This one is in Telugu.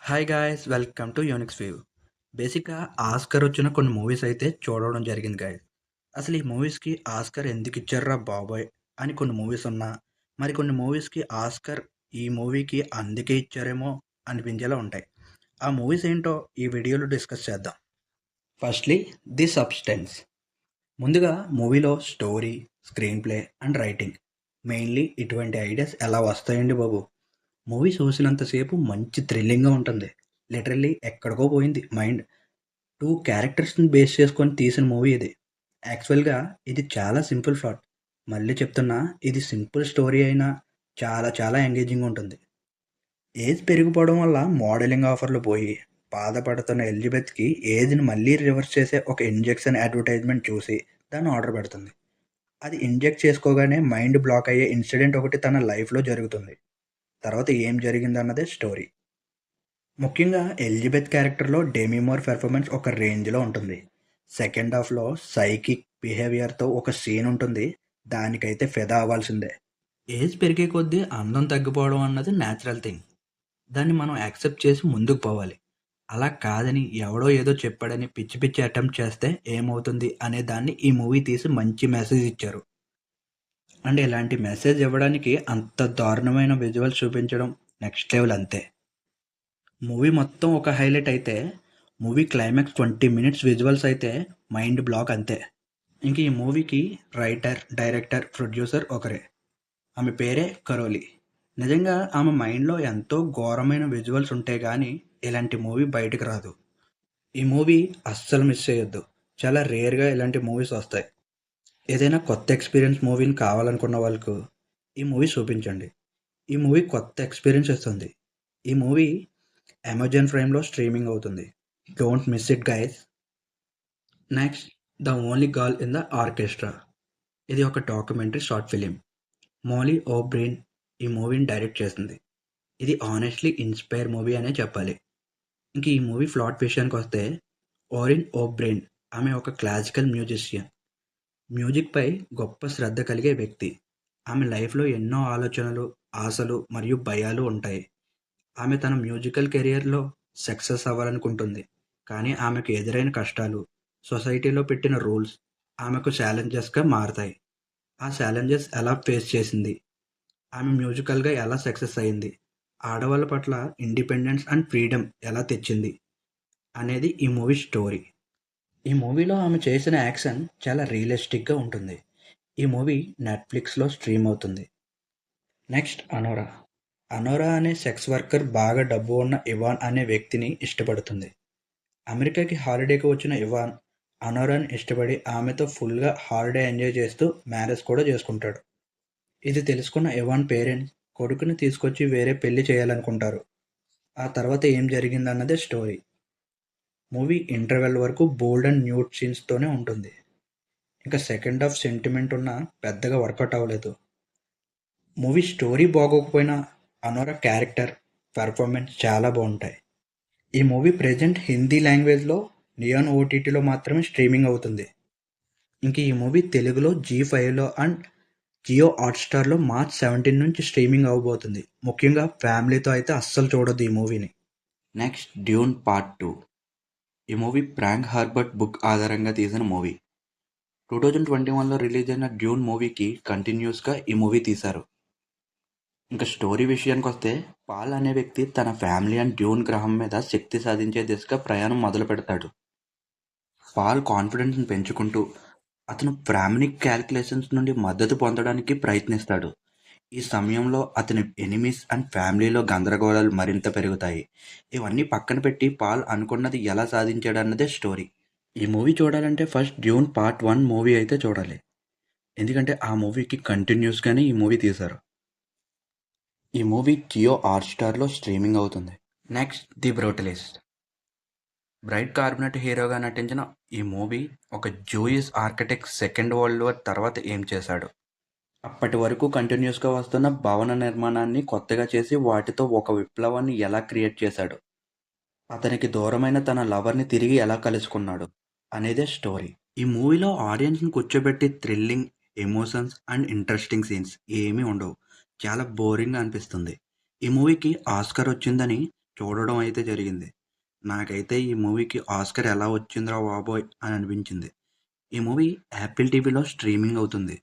Hi guys, welcome to Unix view. బేసిక్గా ఆస్కర్ వచ్చిన కొన్ని మూవీస్ అయితే చూడడం జరిగింది గాయస్. అసలు ఈ మూవీస్కి ఆస్కర్ ఎందుకు ఇచ్చారురా బాబోయ్ అని కొన్ని మూవీస్ ఉన్నా, మరి కొన్ని మూవీస్కి ఆస్కర్ ఈ మూవీకి అందుకే ఇచ్చారేమో అనిపించేలా ఉంటాయి. ఆ మూవీస్ ఏంటో ఈ వీడియోలో డిస్కస్ చేద్దాం. Firstly the substance. ముందుగా మూవీలో story, screen play and writing, mainly ఇటువంటి ఐడియాస్ ఎలా వస్తాయండి బాబు. మూవీ చూసినంతసేపు మంచి థ్రిల్లింగ్గా ఉంటుంది. లిటరల్లీ ఎక్కడికో పోయింది మైండ్. టూ క్యారెక్టర్స్ని బేస్ చేసుకొని తీసిన మూవీ ఇది. యాక్చువల్గా ఇది చాలా సింపుల్ ప్లాట్. మళ్ళీ చెప్తున్నా, ఇది సింపుల్ స్టోరీ అయినా చాలా చాలా ఎంగేజింగ్ ఉంటుంది. ఏజ్ పెరిగిపోవడం వల్ల మోడలింగ్ ఆఫర్లు పోయి బాధపడుతున్న ఎలిజబెత్కి ఏజ్ని మళ్ళీ రివర్స్ చేసే ఒక ఇంజెక్షన్ అడ్వర్టైజ్మెంట్ చూసి దాన్ని ఆర్డర్ పెడుతుంది. అది ఇంజెక్ట్ చేసుకోగానే మైండ్ బ్లాక్ అయ్యే ఇన్సిడెంట్ ఒకటి తన లైఫ్లో జరుగుతుంది. తర్వాత ఏం జరిగిందన్నదే స్టోరీ. ముఖ్యంగా ఎలిజబెత్ క్యారెక్టర్లో డెమీ మూర్ పెర్ఫార్మెన్స్ ఒక రేంజ్లో ఉంటుంది. సెకండ్ హాఫ్లో సైకిక్ బిహేవియర్తో ఒక సీన్ ఉంటుంది. దానికైతే ఫిదా అవ్వాల్సిందే. ఏజ్ పెరిగే కొద్దీ అందం తగ్గిపోవడం అన్నది న్యాచురల్ థింగ్. దాన్ని మనం యాక్సెప్ట్ చేసి ముందుకు పోవాలి. అలా కాదని ఎవడో ఏదో చెప్పాడని పిచ్చి పిచ్చి అటెంప్ట్ చేస్తే ఏమవుతుంది అనే దాన్ని ఈ మూవీ తీసి మంచి మెసేజ్ ఇచ్చారు. అండ్ ఇలాంటి మెసేజ్ ఇవ్వడానికి అంత దారుణమైన విజువల్స్ చూపించడం నెక్స్ట్ లెవెల్ అంతే. మూవీ మొత్తం ఒక హైలైట్ అయితే, మూవీ క్లైమాక్స్ 20 మినిట్స్ విజువల్స్ అయితే మైండ్ బ్లాక్ అంతే. ఇంక ఈ మూవీకి రైటర్, డైరెక్టర్, ప్రొడ్యూసర్ ఒకరే. ఆమె పేరే కరోలి. నిజంగా ఆమె మైండ్లో ఎంతో ఘోరమైన విజువల్స్ ఉంటే కానీ ఇలాంటి మూవీ బయటకు రాదు. ఈ మూవీ అస్సలు మిస్ చేయొద్దు. చాలా రేర్గా ఇలాంటి మూవీస్ వస్తాయి. ఏదైనా కొత్త ఎక్స్పీరియన్స్ మూవీని కావాలనుకున్న వాళ్ళకు ఈ మూవీ చూపించండి. ఈ మూవీ కొత్త ఎక్స్పీరియన్స్ ఇస్తుంది. ఈ మూవీ అమెజాన్ ప్రైమ్లో స్ట్రీమింగ్ అవుతుంది. Don't miss it guys. Next, the only girl in the orchestra. ఇది ఒక documentary short film. Molly O'Brien ఈ మూవీని డైరెక్ట్ చేసింది. ఇది ఆనెస్ట్లీ ఇన్స్పైర్ మూవీ అనే చెప్పాలి. ఇంక ఈ మూవీ ప్లాట్ విషయానికి వస్తే, ఓరిన్ ఓబ్రెయిన్ ఆమె ఒక క్లాసికల్ మ్యూజిషియన్. మ్యూజిక్పై గొప్ప శ్రద్ధ కలిగే వ్యక్తి. ఆమె లైఫ్లో ఎన్నో ఆలోచనలు, ఆశలు మరియు భయాలు ఉంటాయి. ఆమె తన మ్యూజికల్ కెరియర్లో సక్సెస్ అవ్వాలనుకుంటుంది. కానీ ఆమెకు ఎదురైన కష్టాలు, సొసైటీలో పెట్టిన రూల్స్ ఆమెకు ఛాలెంజెస్గా మారతాయి. ఆ ఛాలెంజెస్ ఎలా ఫేస్ చేసింది, ఆమె మ్యూజికల్గా ఎలా సక్సెస్ అయింది, ఆడవాళ్ళ పట్ల ఇండిపెండెన్స్ అండ్ ఫ్రీడమ్ ఎలా తెచ్చింది అనేది ఈ మూవీ స్టోరీ. ఈ మూవీలో ఆమె చేసిన యాక్షన్ చాలా రియలిస్టిక్గా ఉంటుంది. ఈ మూవీ నెట్ఫ్లిక్స్లో స్ట్రీమ్ అవుతుంది. నెక్స్ట్, అనోరా. అనోరా అనే సెక్స్ వర్కర్ బాగా డబ్బు ఉన్న ఇవాన్ అనే వ్యక్తిని ఇష్టపడుతుంది. అమెరికాకి హాలిడేకి వచ్చిన ఇవాన్ అనోరాని ఇష్టపడి ఆమెతో ఫుల్గా హాలిడే ఎంజాయ్ చేస్తూ మ్యారేజ్ కూడా చేసుకుంటాడు. ఇది తెలుసుకున్న ఇవాన్ పేరెంట్స్ కొడుకుని తీసుకొచ్చి వేరే పెళ్లి చేయాలనుకుంటారు. ఆ తర్వాత ఏం జరిగిందన్నదే స్టోరీ. మూవీ ఇంటర్వెల్ వరకు బోల్డ్ అండ్ న్యూడ్ సీన్స్తోనే ఉంటుంది. ఇంకా సెకండ్ హాఫ్ సెంటిమెంట్ ఉన్న పెద్దగా వర్కౌట్ అవ్వలేదు. మూవీ స్టోరీ బాగోకపోయినా అనోరా క్యారెక్టర్, పెర్ఫార్మెన్స్ చాలా బాగుంటాయి. ఈ మూవీ ప్రెజెంట్ హిందీ లాంగ్వేజ్లో నియాన్ ఓటీటీలో మాత్రమే స్ట్రీమింగ్ అవుతుంది. ఇంక ఈ మూవీ తెలుగులో జీ5లో అండ్ జియో హాట్స్టార్లో మార్చ్ 17 నుంచి స్ట్రీమింగ్ అవ్వబోతుంది. ముఖ్యంగా ఫ్యామిలీతో అయితే అస్సలు చూడొద్దు ఈ మూవీని. Next, Dune part 2. ఈ మూవీ ఫ్రాంక్ హర్బర్ట్ బుక్ ఆధారంగా తీసిన మూవీ. 2021లో రిలీజ్ అయిన డ్యూన్ మూవీకి కంటిన్యూస్గా ఈ మూవీ తీశారు. ఇంకా స్టోరీ విషయానికి వస్తే, పాల్ అనే వ్యక్తి తన ఫ్యామిలీ అండ్ డ్యూన్ గ్రహం మీద శక్తి సాధించే దిశగా ప్రయాణం మొదలు పెడతాడు. పాల్ కాన్ఫిడెన్స్ని పెంచుకుంటూ అతను ప్రామాణిక్ క్యాల్కులేషన్స్ నుండి మద్దతు పొందడానికి ప్రయత్నిస్తాడు. ఈ సమయంలో అతని ఎనిమీస్ అండ్ ఫ్యామిలీలో గందరగోళాలు మరింత పెరుగుతాయి. ఇవన్నీ పక్కన పెట్టి పాల్ అనుకున్నది ఎలా సాధించాడన్నదే స్టోరీ. ఈ మూవీ చూడాలంటే ఫస్ట్ డ్యూన్ పార్ట్ 1 మూవీ అయితే చూడాలి. ఎందుకంటే ఆ మూవీకి కంటిన్యూస్గానే ఈ మూవీ తీశారు. ఈ మూవీ జియో హాట్స్టార్లో స్ట్రీమింగ్ అవుతుంది. Next, the brutalist. Bright carbonate హీరోగా నటించిన ఈ మూవీ ఒక Jewish architect second world war తర్వాత ఏం చేశాడు, అప్పటి వరకు కంటిన్యూస్గా వస్తున్న భవన నిర్మాణాన్ని కొత్తగా చేసి వాటితో ఒక విప్లవాన్ని ఎలా క్రియేట్ చేశాడు, అతనికి దూరమైన తన లవర్ని తిరిగి ఎలా కలుసుకున్నాడు అనేదే స్టోరీ. ఈ మూవీలో ఆడియన్స్ని కూర్చోబెట్టి thrilling, emotions and interesting scenes ఏమీ ఉండవు. చాలా బోరింగ్గా అనిపిస్తుంది. ఈ మూవీకి ఆస్కార్ వచ్చిందని చూడడం అయితే జరిగింది. నాకైతే ఈ మూవీకి ఆస్కార్ ఎలా వచ్చిందిరా బాబోయ్! అని అనిపించింది. ఈ మూవీ యాపిల్ టీవీలో స్ట్రీమింగ్ అవుతుంది.